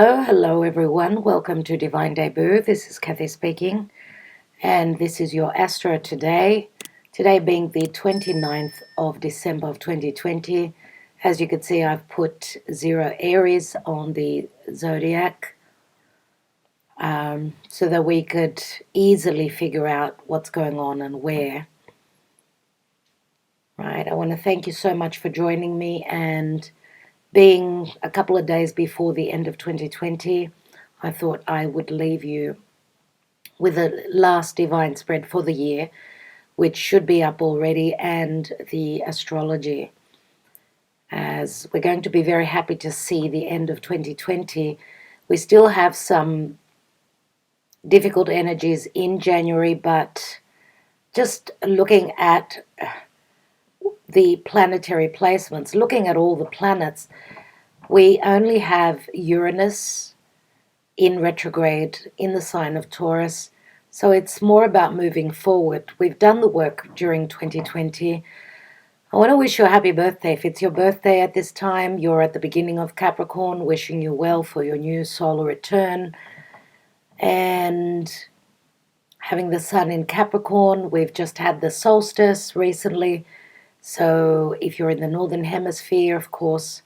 Oh, hello everyone. Welcome to Divine Debut. This is Kathy speaking, and this is your Astro today. Today being the 29th of December of 2020. As you can see, I've put 0 Aries on the zodiac so that we could easily figure out what's going on and where. Right. I want to thank you so much for joining me, and being a couple of days before the end of 2020, I thought I would leave you with a last divine spread for the year, which should be up already, and the astrology, as we're going to be very happy to see the end of 2020. We still have some difficult energies in January, but just looking at the planetary placements, looking at all the planets, we only have Uranus in retrograde in the sign of Taurus. So it's more about moving forward. We've done the work during 2020. I want to wish you a happy birthday. If it's your birthday at this time, you're at the beginning of Capricorn, wishing you well for your new solar return. And having the sun in Capricorn, we've just had the solstice recently. So if you're in the northern hemisphere, of course,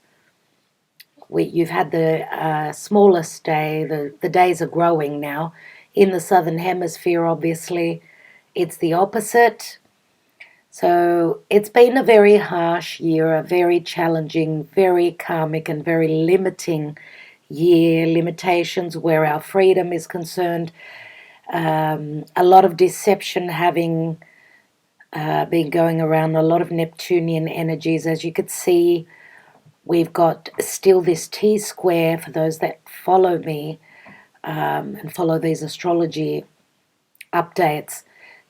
you've had the smallest day. The days are growing now. In the southern hemisphere, obviously, it's the opposite. So it's been a very harsh year, a very challenging, very karmic and very limiting year. Limitations where our freedom is concerned. A lot of deception having been going around, a lot of Neptunian energies. As you could see, we've got still this T-square for those that follow me and follow these astrology updates.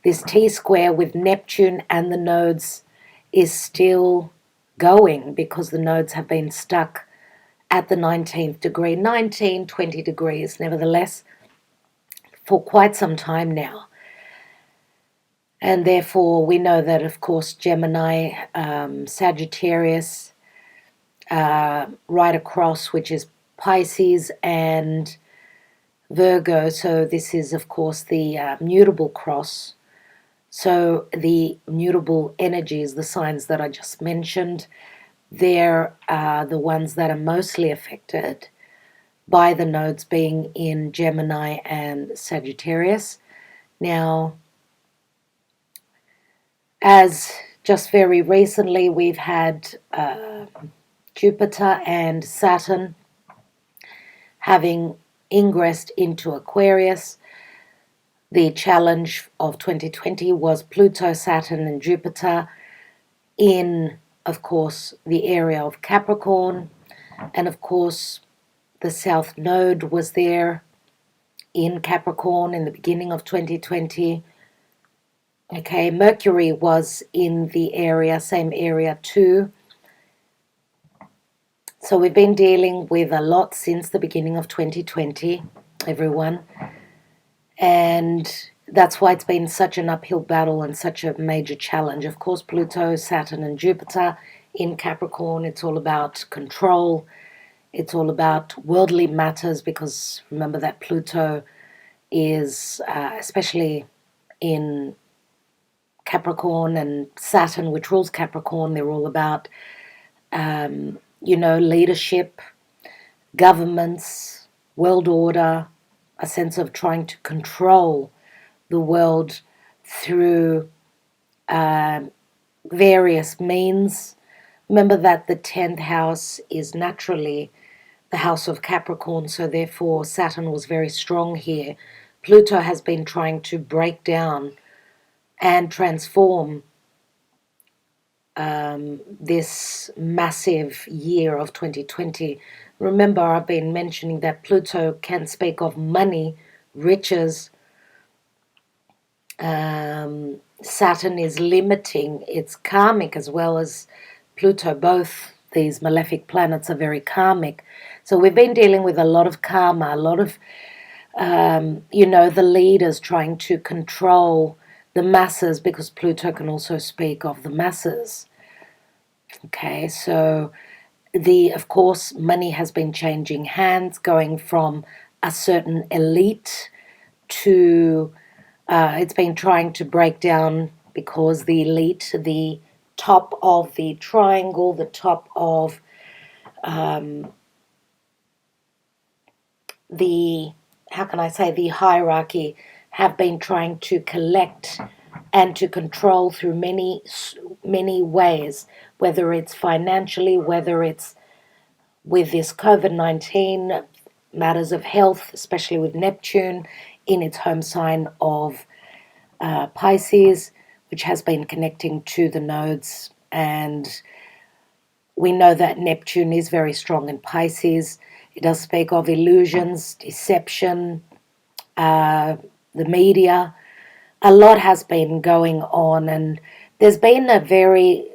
This T-square with Neptune and the nodes is still going because the nodes have been stuck at the 19th degree, 19, 20 degrees, nevertheless, for quite some time now. And therefore, we know that, of course, Gemini, Sagittarius, right across, which is Pisces and Virgo. So this is, of course, the mutable cross. So the mutable energies, the signs that I just mentioned, they're the ones that are mostly affected by the nodes being in Gemini and Sagittarius. Now, as just very recently, we've had Jupiter and Saturn having ingressed into Aquarius. The challenge of 2020 was Pluto, Saturn, and Jupiter in, of course, the area of Capricorn. And, of course, the South Node was there in Capricorn in the beginning of 2020. Okay, Mercury was in the area, same area too. So we've been dealing with a lot since the beginning of 2020, everyone. And that's why it's been such an uphill battle and such a major challenge. Of course, Pluto, Saturn, and Jupiter in Capricorn, it's all about control. It's all about worldly matters, because remember that Pluto is, especially in Capricorn, and Saturn, which rules Capricorn, they're all about, leadership, governments, world order, a sense of trying to control the world through various means. Remember that the 10th house is naturally the house of Capricorn, so therefore Saturn was very strong here. Pluto has been trying to break down and transform this massive year of 2020. Remember, I've been mentioning that Pluto can speak of money, riches. Saturn is limiting, it's karmic as well as Pluto. Both these malefic planets are very karmic. So we've been dealing with a lot of karma, a lot of, the leaders trying to control the masses, because Pluto can also speak of the masses. Okay, so Of course, money has been changing hands, going from a certain elite to, it's been trying to break down, because the elite, the top of the triangle, the top of the, how can I say, the hierarchy, have been trying to collect and to control through many ways, whether it's financially, whether it's with this COVID-19, matters of health, especially with Neptune in its home sign of Pisces, which has been connecting to the nodes. And we know that Neptune is very strong in Pisces. It does speak of illusions, deception, the media. A lot has been going on, and there's been a very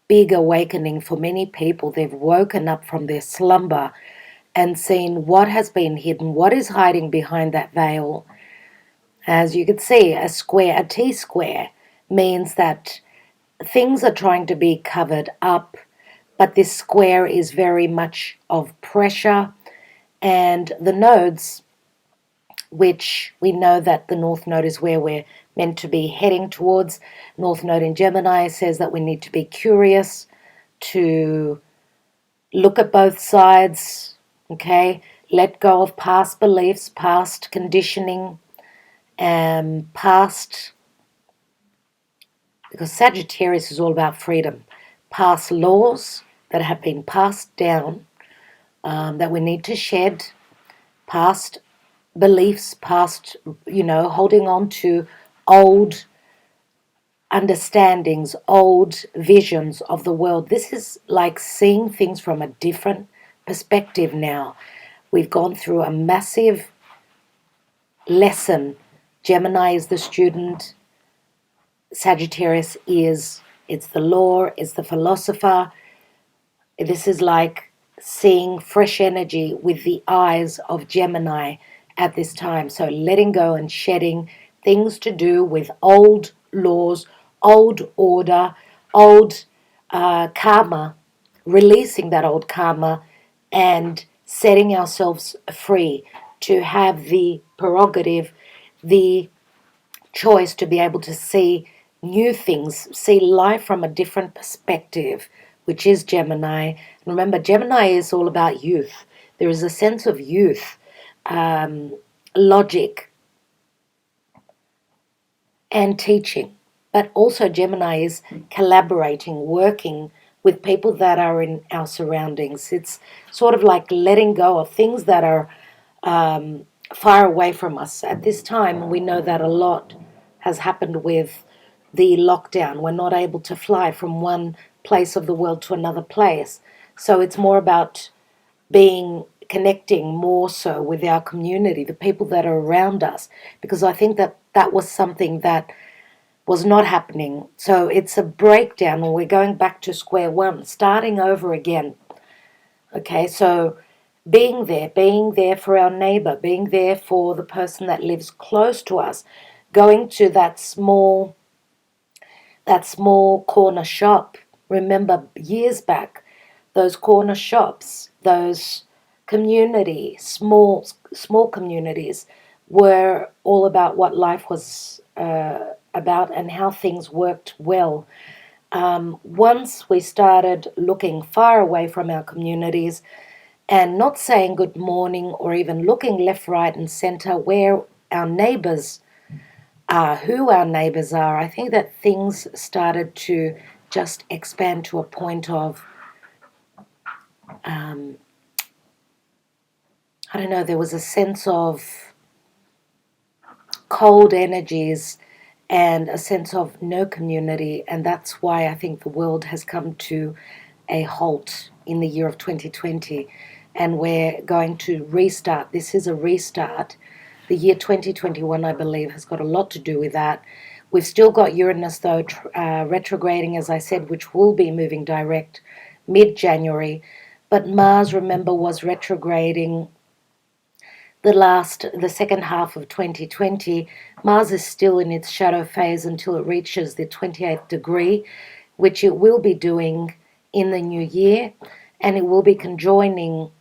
big awakening for many people. They've woken up from their slumber and seen what has been hidden, what is hiding behind that veil. As you can see, a square, a T-square, means that things are trying to be covered up, but this square is very much of pressure. And the nodes, which we know that the North Node is where we're meant to be heading towards. North Node in Gemini says that we need to be curious, to look at both sides, okay? Let go of past beliefs, past conditioning, and past, because Sagittarius is all about freedom, past laws that have been passed down, that we need to shed, past beliefs, past, holding on to old understandings, old visions of the world. This is like seeing things from a different perspective now. We've gone through a massive lesson. Gemini is the student. Sagittarius it's the law, it's the philosopher. This is like seeing fresh energy with the eyes of Gemini at this time. So letting go and shedding things to do with old laws, old order, old karma, releasing that old karma and setting ourselves free to have the prerogative, the choice to be able to see new things, see life from a different perspective, which is Gemini. And remember, Gemini is all about youth. There is a sense of youth, logic, and teaching. But also Gemini is collaborating, working with people that are in our surroundings. It's sort of like letting go of things that are far away from us. At this time, we know that a lot has happened with the lockdown. We're not able to fly from one place of the world to another place. So it's more about connecting more so with our community, the people that are around us, because I think that was something that was not happening. So it's a breakdown, and we're going back to square one, starting over again. Okay, so being there for our neighbor, being there for the person that lives close to us, going to that small corner shop. Remember years back, those corner shops, those small communities were all about what life was about and how things worked well. Once we started looking far away from our communities and not saying good morning or even looking left, right, and center where our neighbors are, who our neighbors are, I think that things started to just expand to a point of, I don't know, there was a sense of cold energies and a sense of no community, and that's why I think the world has come to a halt in the year of 2020, and we're going to restart. This is a restart. The year 2021, I believe, has got a lot to do with that. We've still got Uranus, though, retrograding, as I said, which will be moving direct mid-January. But Mars, remember, was retrograding the second half of 2020. Mars is still in its shadow phase until it reaches the 28th degree, which it will be doing in the new year. and it will be conjoining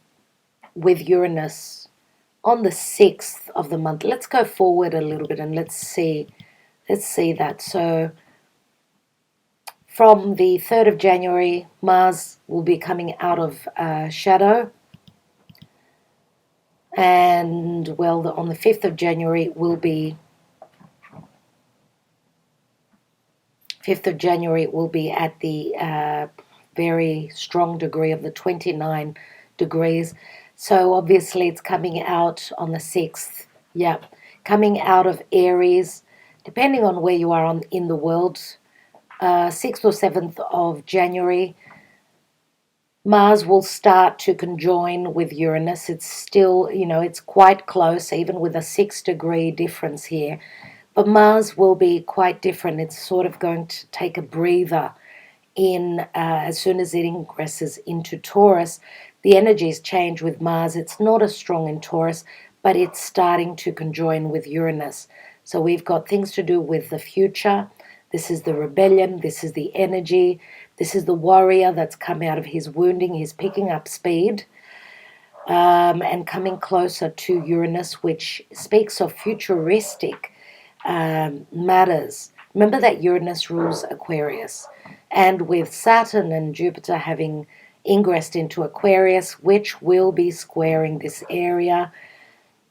with Uranus on the 6th of the month. Let's go forward a little bit and let's see that. So from the 3rd of January, Mars will be coming out of shadow, and well, on the 5th of January will be 5th of January will be at the very strong degree of the 29 degrees. So obviously it's coming out on the 6th. Yeah, coming out of Aries, depending on where you are in the world. 6th or 7th of January, Mars will start to conjoin with Uranus. It's still, it's quite close, even with a 6-degree difference here. But Mars will be quite different. It's sort of going to take a breather as soon as it ingresses into Taurus. The energies change with Mars. It's not as strong in Taurus, but it's starting to conjoin with Uranus. So we've got things to do with the future. This is the rebellion. This is the energy. This is the warrior that's come out of his wounding. He's picking up speed and coming closer to Uranus, which speaks of futuristic matters. Remember that Uranus rules Aquarius, and with Saturn and Jupiter having ingressed into Aquarius, which will be squaring this area,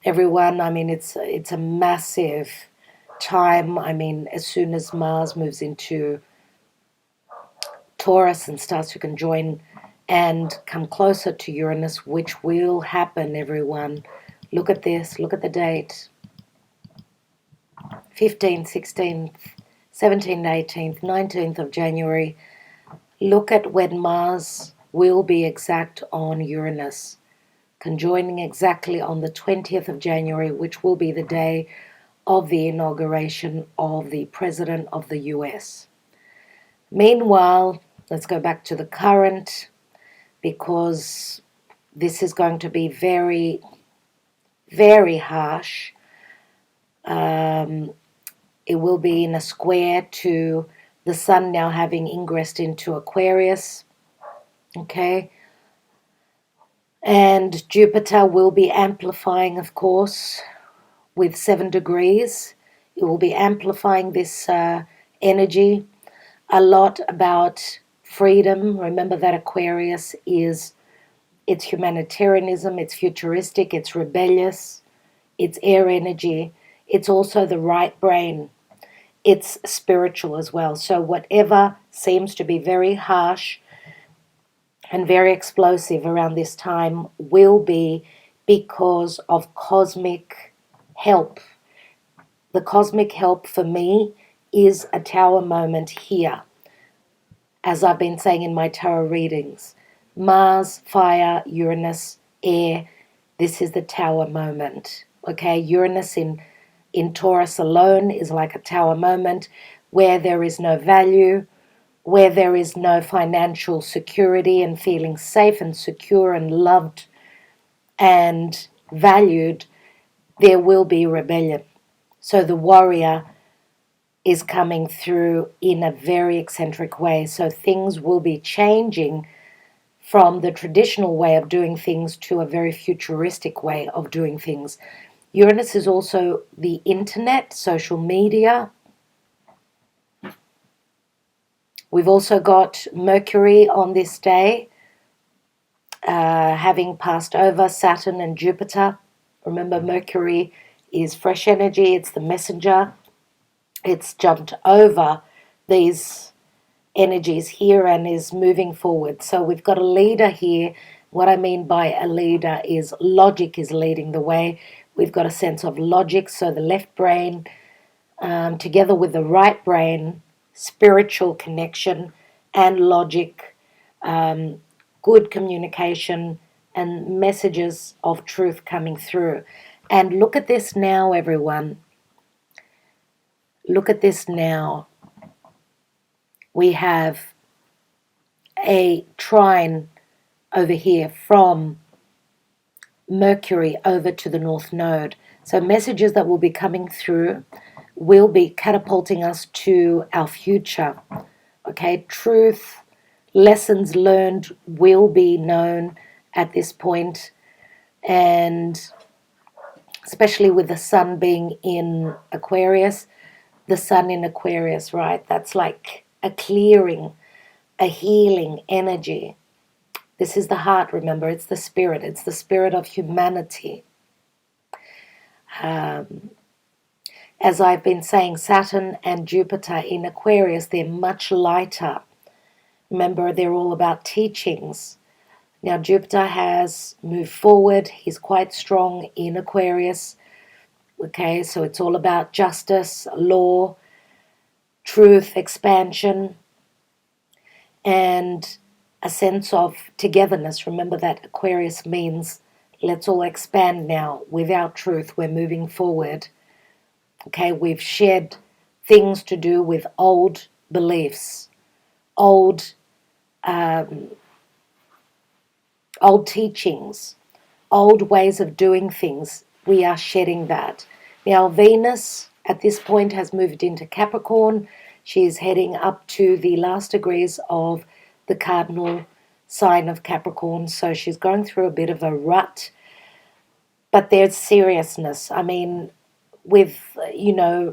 everyone, I mean, it's a massive time. I mean, as soon as Mars moves into Taurus and starts to conjoin and come closer to Uranus, which will happen, everyone. Look at this, look at the date. 15th, 16th, 17th, 18th, 19th of January. Look at when Mars will be exact on Uranus, conjoining exactly on the 20th of January, which will be the day of the inauguration of the President of the US. Meanwhile, let's go back to the current, because this is going to be very, very harsh. It will be in a square to the Sun now having ingressed into Aquarius. Okay. And Jupiter will be amplifying, of course, with 7 degrees. It will be amplifying this energy. A lot about freedom. Remember that Aquarius it's humanitarianism, it's futuristic, it's rebellious, it's air energy. It's also the right brain. It's spiritual as well. So whatever seems to be very harsh and very explosive around this time will be because of cosmic help. The cosmic help for me is a tower moment here, as I've been saying in my tarot readings. Mars, fire, Uranus, air. This is the tower moment. Okay, Uranus in Taurus alone is like a tower moment where there is no value, where there is no financial security and feeling safe and secure and loved and valued. There will be rebellion. So the warrior is coming through in a very eccentric way. So things will be changing from the traditional way of doing things to a very futuristic way of doing things. Uranus is also the internet, social media. We've also got Mercury on this day, having passed over Saturn and Jupiter. Remember, Mercury is fresh energy, it's the messenger. It's jumped over these energies here and is moving forward. So we've got a leader here. What I mean by a leader is logic is leading the way. We've got a sense of logic, so the left brain together with the right brain, spiritual connection and logic, good communication and messages of truth coming through. And look at this now, everyone. Look at this now. We have a trine over here from Mercury over to the North Node. So messages that will be coming through will be catapulting us to our future. Okay, truth, lessons learned will be known at this point, and especially with the sun being in Aquarius, the sun in Aquarius, right? That's like a clearing, a healing energy. This is the heart, remember, it's the spirit of humanity. As I've been saying, Saturn and Jupiter in Aquarius, they're much lighter. Remember, they're all about teachings. Now, Jupiter has moved forward. He's quite strong in Aquarius. Okay, so it's all about justice, law, truth, expansion, and a sense of togetherness. Remember that Aquarius means let's all expand now. Without truth, we're moving forward. Okay, we've shed things to do with old beliefs, old teachings, old ways of doing things. We are shedding that. Now, Venus at this point has moved into Capricorn. She's heading up to the last degrees of the cardinal sign of Capricorn. So she's going through a bit of a rut. But there's seriousness. I mean,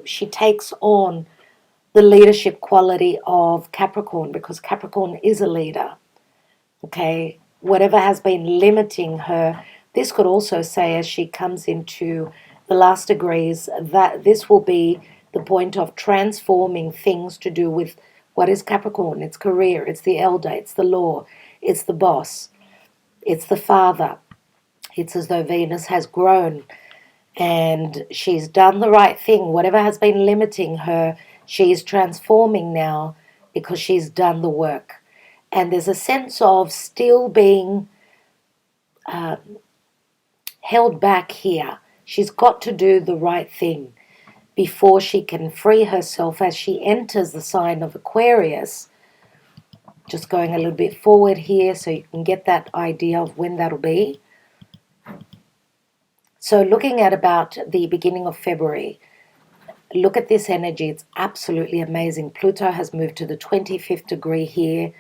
she takes on the leadership quality of Capricorn, because Capricorn is a leader. Okay, whatever has been limiting her, this could also say as she comes into the last degrees that this will be the point of transforming things to do with what is Capricorn. It's career, it's the elder, it's the law, it's the boss, it's the father. It's as though Venus has grown and she's done the right thing. Whatever has been limiting her, she's transforming now because she's done the work. And there's a sense of still being held back here. She's got to do the right thing before she can free herself as she enters the sign of Aquarius. Just going a little bit forward here so you can get that idea of when that'll be. So looking at about the beginning of February, look at this energy. It's absolutely amazing. Pluto has moved to the 25th degree here.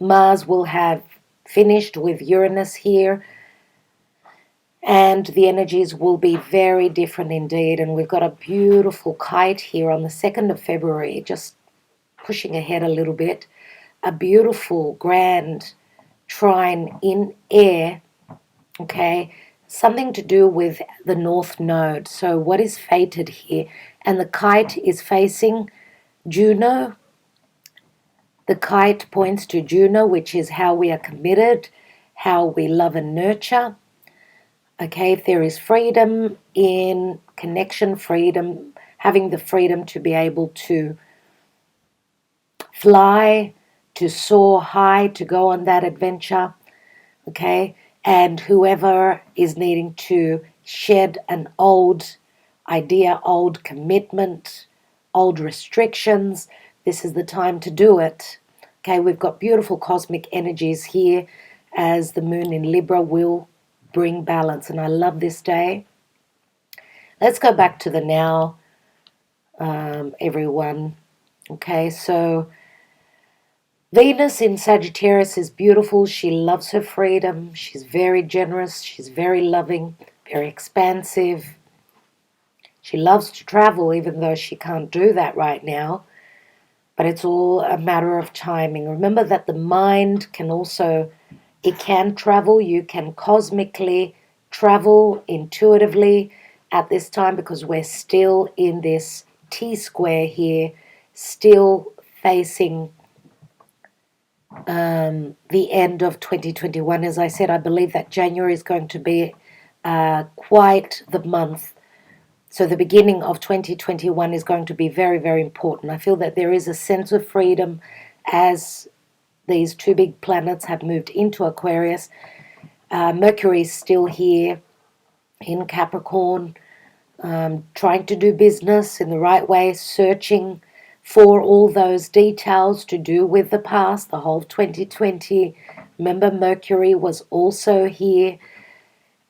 Mars will have finished with Uranus here. And the energies will be very different indeed. And we've got a beautiful kite here on the 2nd of February, just pushing ahead a little bit. A beautiful, grand trine in air, okay? Something to do with the North Node. So what is fated here? And the kite is facing Juno. The kite points to Juno, which is how we are committed, how we love and nurture. Okay, if there is freedom in connection, freedom, having the freedom to be able to fly, to soar high, to go on that adventure, okay? And whoever is needing to shed an old idea, old commitment, old restrictions, this is the time to do it. Okay, we've got beautiful cosmic energies here as the moon in Libra will bring balance. And I love this day. Let's go back to the now, everyone. Okay, so Venus in Sagittarius is beautiful. She loves her freedom. She's very generous. She's very loving, very expansive. She loves to travel, even though she can't do that right now. But it's all a matter of timing. Remember that the mind can also, it can travel. You can cosmically travel intuitively at this time because we're still in this T-square here, still facing the end of 2021. As I said, I believe that January is going to be quite the month. So the beginning of 2021 is going to be very, very important. I feel that there is a sense of freedom as these two big planets have moved into Aquarius. Mercury is still here in Capricorn, trying to do business in the right way, searching for all those details to do with the past, the whole 2020. Remember, Mercury was also here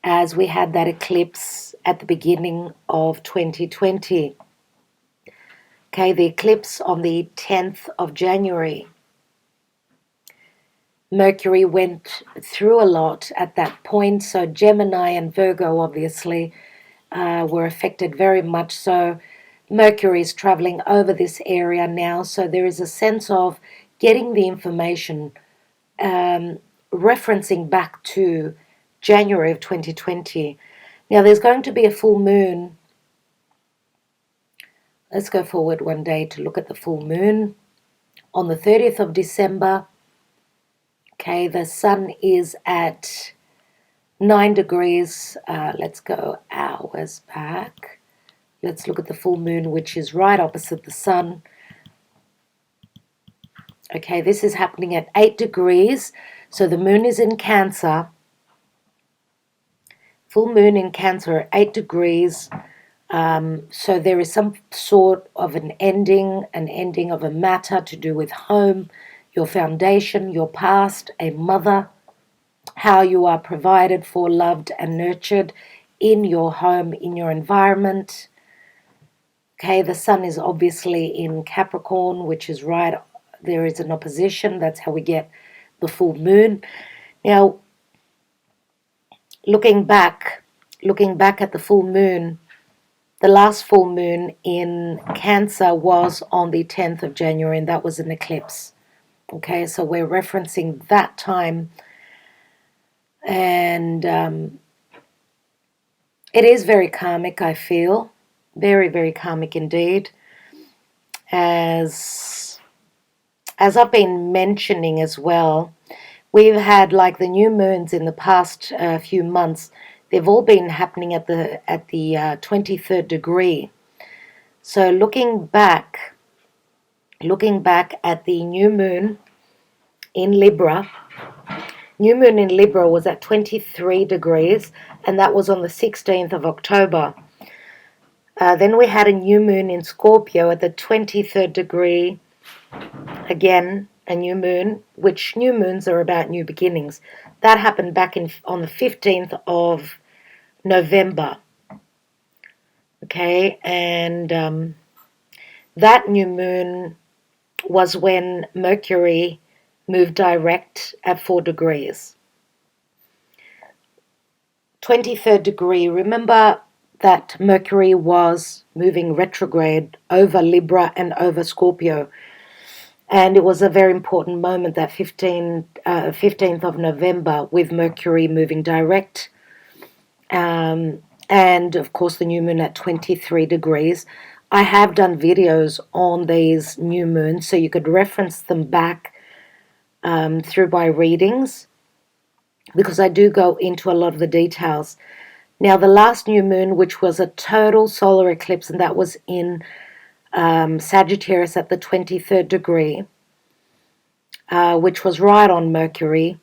as we had that eclipse at the beginning of 2020. Okay, the eclipse on the 10th of January. Mercury went through a lot at that point. So Gemini and Virgo obviously were affected very much so. Mercury is traveling over this area now, so there is a sense of getting the information, referencing back to January of 2020. Now there's going to be a full moon. Let's go forward one day to look at the full moon on the 30th of December. Okay, the sun is at 9 degrees. Let's go hours back. Let's look at the full moon, which is right opposite the sun. Okay, this is happening at 8 degrees. So the moon is in Cancer. Full moon in Cancer at 8 degrees. So there is some sort of an ending of a matter to do with home, your foundation, your past, a mother, how you are provided for, loved and nurtured in your home, in your environment. Okay, the sun is obviously in Capricorn, which is right, there is an opposition. That's how we get the full moon. Now, looking back at the full moon, the last full moon in Cancer was on the 10th of January, and that was an eclipse. Okay, so we're referencing that time. And it is very karmic, I feel. Very, very karmic indeed. As I've been mentioning as well, we've had like the new moons in the past few months. They've all been happening at the 23rd degree. So looking back at the new moon in Libra, new moon in Libra was at 23 degrees, and that was on the 16th of October. Then we had a new moon in Scorpio at the 23rd degree. Again, a new moon, which new moons are about new beginnings. That happened back on the 15th of November. Okay, and that new moon was when Mercury moved direct at 4 degrees. 23rd degree, remember that Mercury was moving retrograde over Libra and over Scorpio. And it was a very important moment, that 15th of November, with Mercury moving direct. And, of course, the new moon at 23 degrees. I have done videos on these new moons, so you could reference them back through my readings, because I do go into a lot of the details. Now, the last new moon, which was a total solar eclipse, and that was in Sagittarius at the 23rd degree, which was right on Mercury,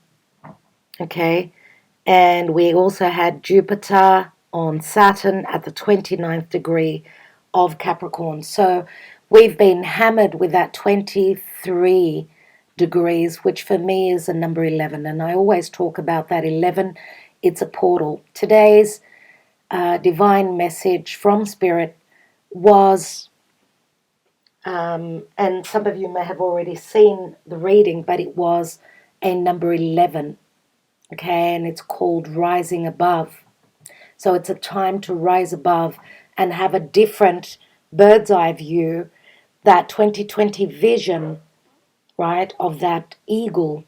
okay? And we also had Jupiter on Saturn at the 29th degree of Capricorn. So we've been hammered with that 23 degrees, which for me is a number 11. And I always talk about that 11. It's a portal. Today's divine message from Spirit was, and some of you may have already seen the reading, but it was a number 11, okay, and it's called Rising Above. So it's a time to rise above and have a different bird's eye view, that 2020 vision, right, of that eagle,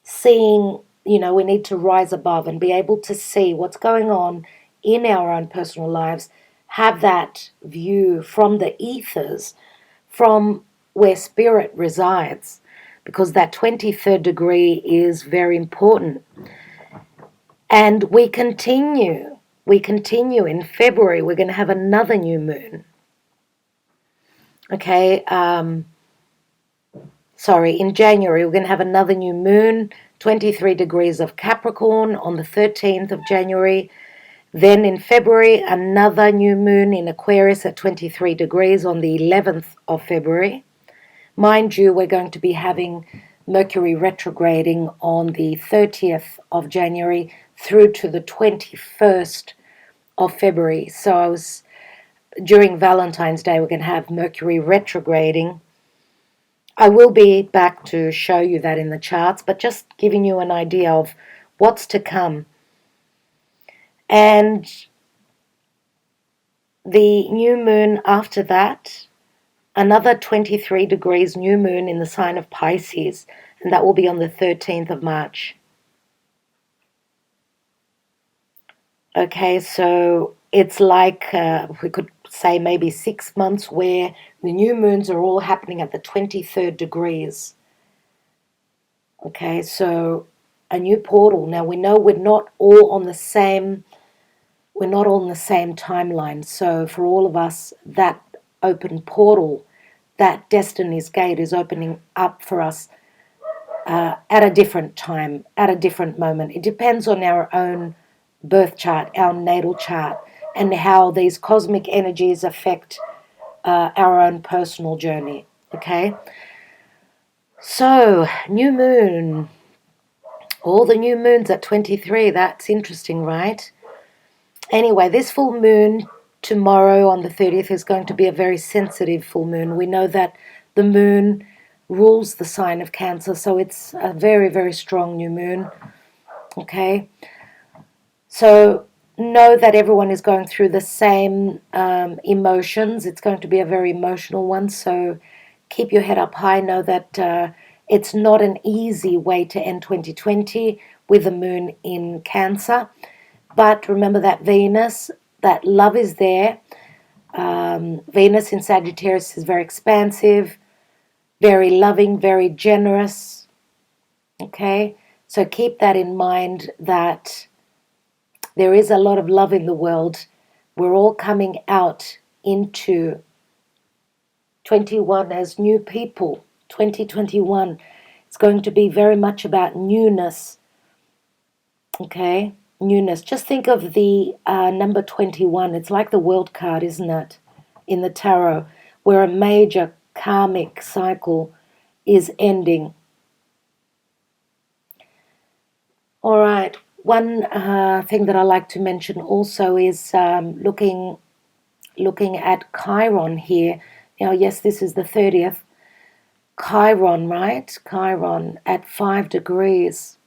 seeing, we need to rise above and be able to see what's going on in our own personal lives, have that view from the ethers, from where spirit resides, because that 23rd degree is very important. And we continue in February. We're going to have another new moon. Okay, in January, we're going to have another new moon, 23 degrees of Capricorn on the 13th of January. Then in February, another new moon in Aquarius at 23 degrees on the 11th of February. Mind you, we're going to be having Mercury retrograding on the 30th of January through to the 21st of February. So during Valentine's Day, we're going to have Mercury retrograding I will be back to show you that in the charts, but just giving you an idea of what's to come. And the new moon after that, another 23 degrees new moon in the sign of Pisces, and that will be on the 13th of March. Okay, so it's like we could say maybe 6 months where the new moons are all happening at the 23rd degrees. Okay, so a new portal. Now we know we're not all on the same timeline. So for all of us, that open portal, that destiny's gate is opening up for us at a different time, at a different moment. It depends on our own birth chart, our natal chart, and how these cosmic energies affect our own personal journey. Okay, so new moon, all the new moons at 23. That's interesting, right? Anyway, this full moon tomorrow on the 30th is going to be a very sensitive full moon. We know that the moon rules the sign of Cancer, so it's a very, very strong new moon. Okay, so know that everyone is going through the same emotions. It's going to be a very emotional one, so keep your head up high. Know that it's not an easy way to end 2020 with the moon in Cancer. But remember that Venus, that love is there. Venus in Sagittarius is very expansive, very loving, very generous. Okay, so keep that in mind, that there is a lot of love in the world. We're all coming out into 21 as new people. 2021, it's going to be very much about newness. Okay, newness. Just think of the number 21. It's like the world card, isn't it, in the tarot, where a major karmic cycle is ending. All right. One thing that I like to mention also is looking at Chiron here. Now, yes, this is the 30th. Chiron, right? Chiron at 5 degrees.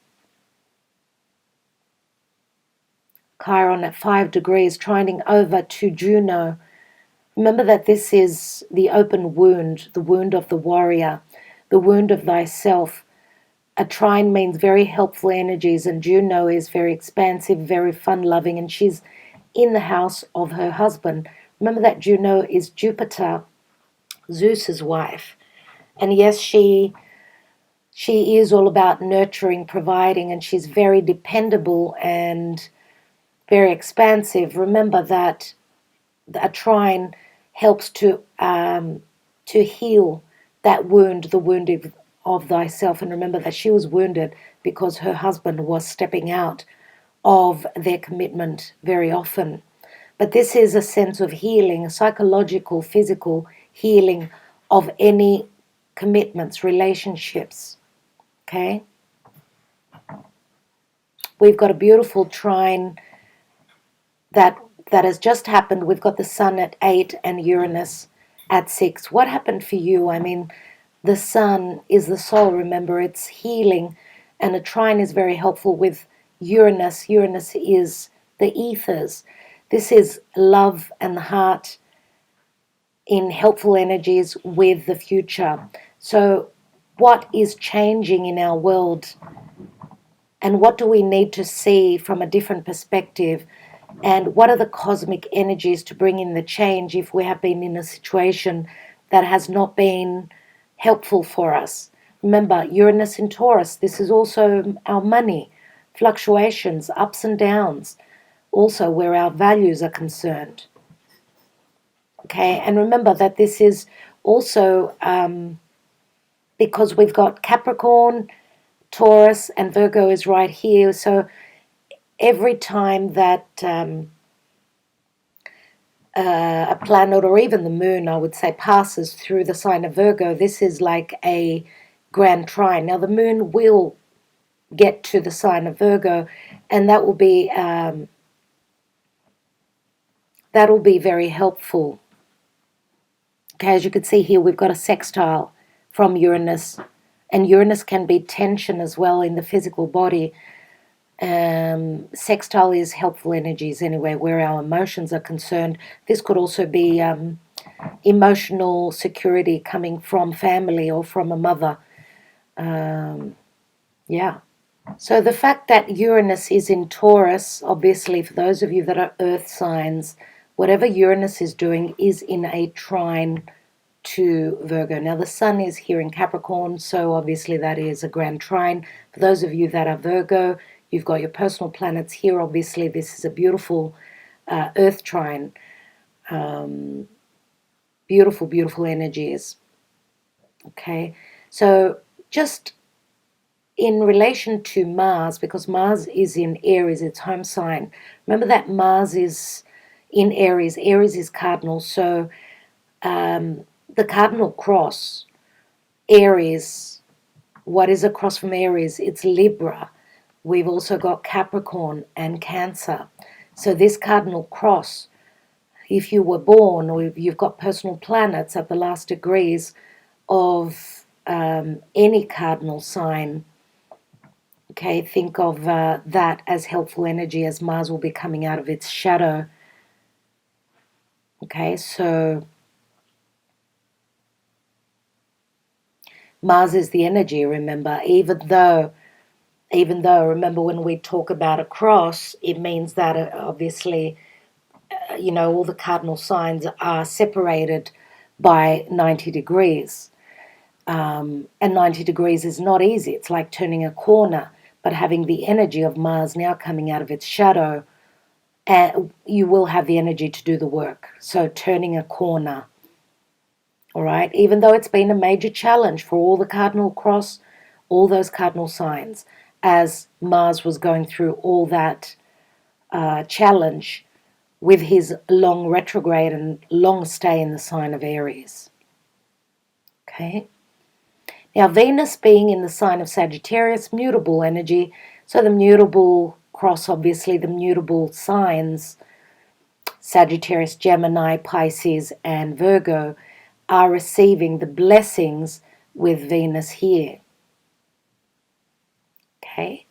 Chiron at 5 degrees, trining over to Juno. Remember that this is the open wound, the wound of the warrior, the wound of thyself. A trine means very helpful energies, and Juno is very expansive, very fun-loving, and she's in the house of her husband. Remember that Juno is Jupiter, Zeus's wife. And yes, she is all about nurturing, providing, and she's very dependable and very expansive. Remember that a trine helps to heal that wound, the wound of thyself. And remember that she was wounded because her husband was stepping out of their commitment very often. But this is a sense of healing, a psychological, physical healing of any commitments, relationships. Okay? We've got a beautiful trine that has just happened. We've got the Sun at 8 and Uranus at 6. What happened for you? I mean, the Sun is the soul, remember, it's healing, and a trine is very helpful with Uranus. Uranus is the ethers. This is love and the heart in helpful energies with the future. So what is changing in our world, and what do we need to see from a different perspective, and what are the cosmic energies to bring in the change if we have been in a situation that has not been helpful for us. Remember, Uranus in Taurus, this is also our money, fluctuations, ups and downs, also where our values are concerned. Okay, and remember that this is also because we've got Capricorn, Taurus, and Virgo is right here. So every time that a planet, or even the moon, I would say, passes through the sign of Virgo, this is like a grand trine. Now the moon will get to the sign of Virgo, and that will be very helpful. Okay, as you can see here, we've got a sextile from Uranus. And Uranus can be tension as well in the physical body. Sextile is helpful energies anyway, where our emotions are concerned. This could also be emotional security coming from family or from a mother. Yeah. So the fact that Uranus is in Taurus, obviously for those of you that are earth signs, whatever Uranus is doing is in a trine to Virgo. Now the sun is here in Capricorn, so obviously that is a grand trine. For those of you that are Virgo, you've got your personal planets here. Obviously this is a beautiful earth trine. Beautiful, beautiful energies. Okay, so just in relation to Mars, because Mars is in Aries, its home sign. Remember that Mars is in Aries. Aries is cardinal, so the cardinal cross, Aries, what is across from Aries? It's Libra. We've also got Capricorn and Cancer. So this cardinal cross, if you were born or if you've got personal planets at the last degrees of any cardinal sign, okay, think of that as helpful energy as Mars will be coming out of its shadow. Okay, so Mars is the energy, remember, even though, remember when we talk about a cross, it means that obviously, all the cardinal signs are separated by 90 degrees. And 90 degrees is not easy. It's like turning a corner, but having the energy of Mars now coming out of its shadow, you will have the energy to do the work. So turning a corner, all right, even though it's been a major challenge for all the cardinal cross, all those cardinal signs, as Mars was going through all that challenge with his long retrograde and long stay in the sign of Aries. Okay. Now, Venus being in the sign of Sagittarius, mutable energy, so the mutable cross, obviously, the mutable signs, Sagittarius, Gemini, Pisces, and Virgo, are receiving the blessings with Venus here. Okay?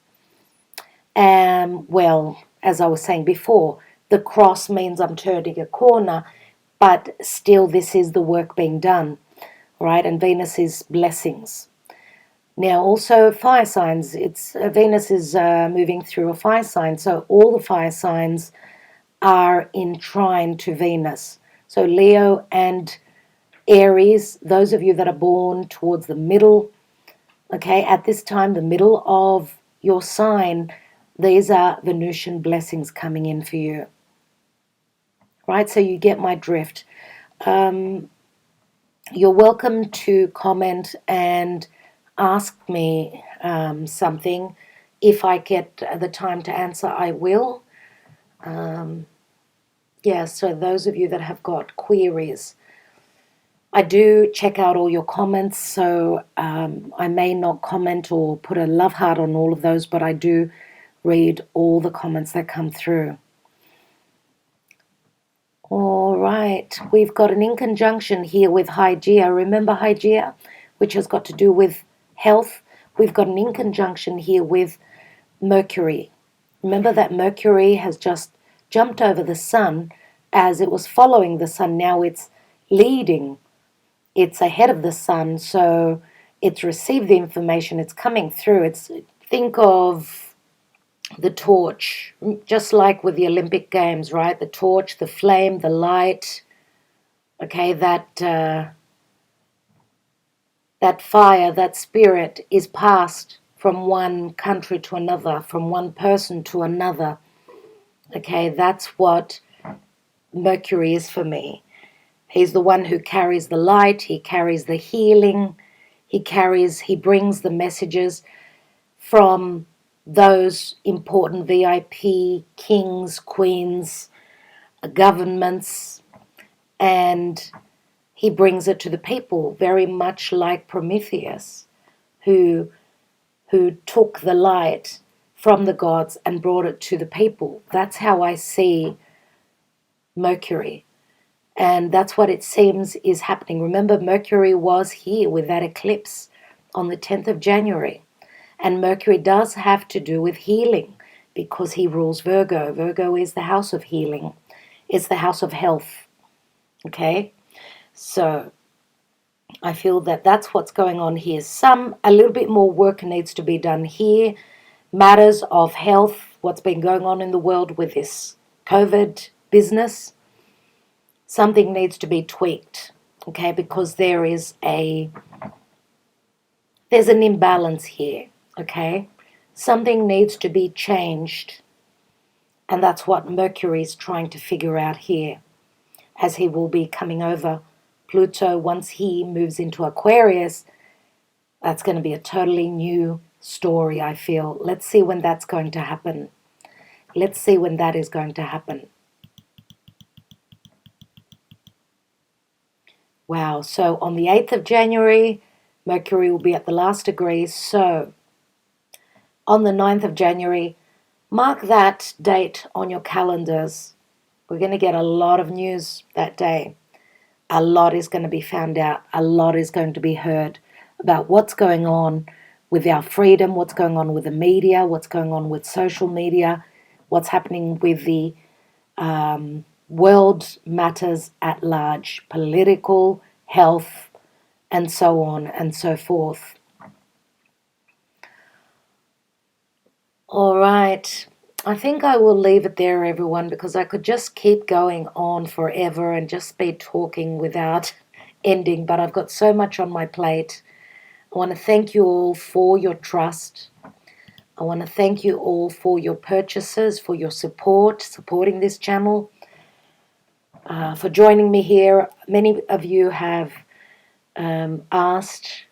Well, as I was saying before, the cross means I'm turning a corner, but still this is the work being done, right? And Venus is blessings. Now also fire signs, Venus is moving through a fire sign, so all the fire signs are in trine to Venus. So Leo and Aries, those of you that are born towards the middle, okay, at this time, the middle of your sign, these are Venusian blessings coming in for you. Right, so you get my drift. You're welcome to comment and ask me something. If I get the time to answer, I will. Yeah, so those of you that have got queries, I do check out all your comments, so I may not comment or put a love heart on all of those, but I do read all the comments that come through. All right, we've got an in conjunction here with HEIR. Remember HEIR, which has got to do with health? We've got an in conjunction here with Mercury. Remember that Mercury has just jumped over the sun as it was following the sun. Now it's leading. It's ahead of the sun, so it's received the information. It's coming through. Think of the torch, just like with the Olympic Games, right? The torch, the flame, the light, okay, that fire, that spirit is passed from one country to another, from one person to another. Okay, that's what Mercury is for me. He's the one who carries the light, he carries the healing, he brings the messages from those important VIP kings, queens, governments, and he brings it to the people, very much like Prometheus, who took the light from the gods and brought it to the people. That's how I see Mercury. And that's what it seems is happening. Remember, Mercury was here with that eclipse on the 10th of January. And Mercury does have to do with healing because he rules Virgo. Virgo is the house of healing. It's the house of health. Okay? So I feel that that's what's going on here. A little bit more work needs to be done here. Matters of health, what's been going on in the world with this COVID business, something needs to be tweaked, okay, because there's an imbalance here, okay? Something needs to be changed, and that's what Mercury is trying to figure out here, as he will be coming over Pluto. Once he moves into Aquarius, that's going to be a totally new story, I feel. Let's see when that's going to happen. Let's see when that is going to happen. Wow, so on the 8th of January, Mercury will be at the last degree. So on the 9th of January, mark that date on your calendars. We're going to get a lot of news that day. A lot is going to be found out. A lot is going to be heard about what's going on with our freedom, what's going on with the media, what's going on with social media, what's happening with the world matters at large, political, health, and so on and so forth. All right. I think I will leave it there, everyone, because I could just keep going on forever and just be talking without ending, but I've got so much on my plate. I want to thank you all for your trust. I want to thank you all for your purchases, for your support, supporting this channel, for joining me here. Many of you have asked,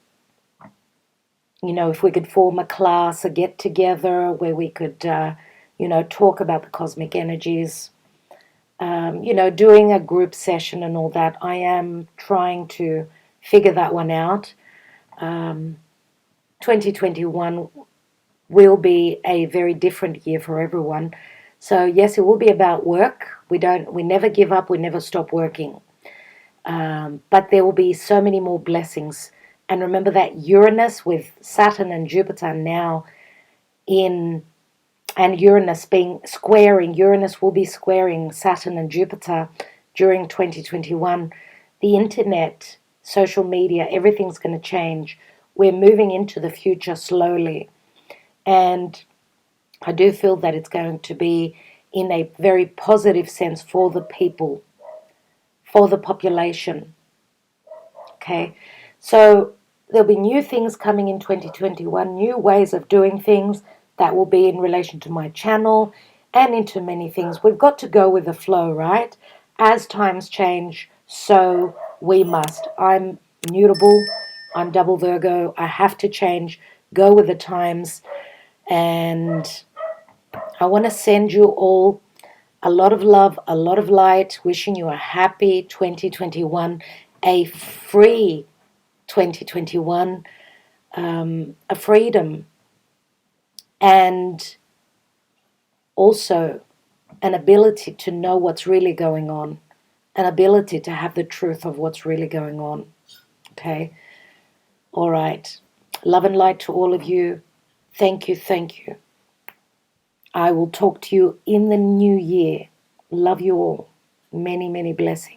if we could form a class, a get-together where we could, talk about the cosmic energies, doing a group session and all that. I am trying to figure that one out. 2021 will be a very different year for everyone. So yes, it will be about work. We never give up, we never stop working. But there will be so many more blessings. And remember that Uranus with Saturn and Jupiter now and Uranus will be squaring Saturn and Jupiter during 2021. The internet, social media, everything's going to change. We're moving into the future slowly. And I do feel that it's going to be in a very positive sense for the people, for the population. Okay, so there'll be new things coming in 2021, new ways of doing things that will be in relation to my channel and into many things. We've got to go with the flow, right? As times change, so we must. I'm mutable. I'm double Virgo. I have to change, go with the times. And I want to send you all a lot of love, a lot of light, wishing you a happy 2021, a free 2021, a freedom, and also an ability to know what's really going on, an ability to have the truth of what's really going on. Okay? All right. Love and light to all of you. Thank you, thank you. I will talk to you in the new year. Love you all. Many, many blessings.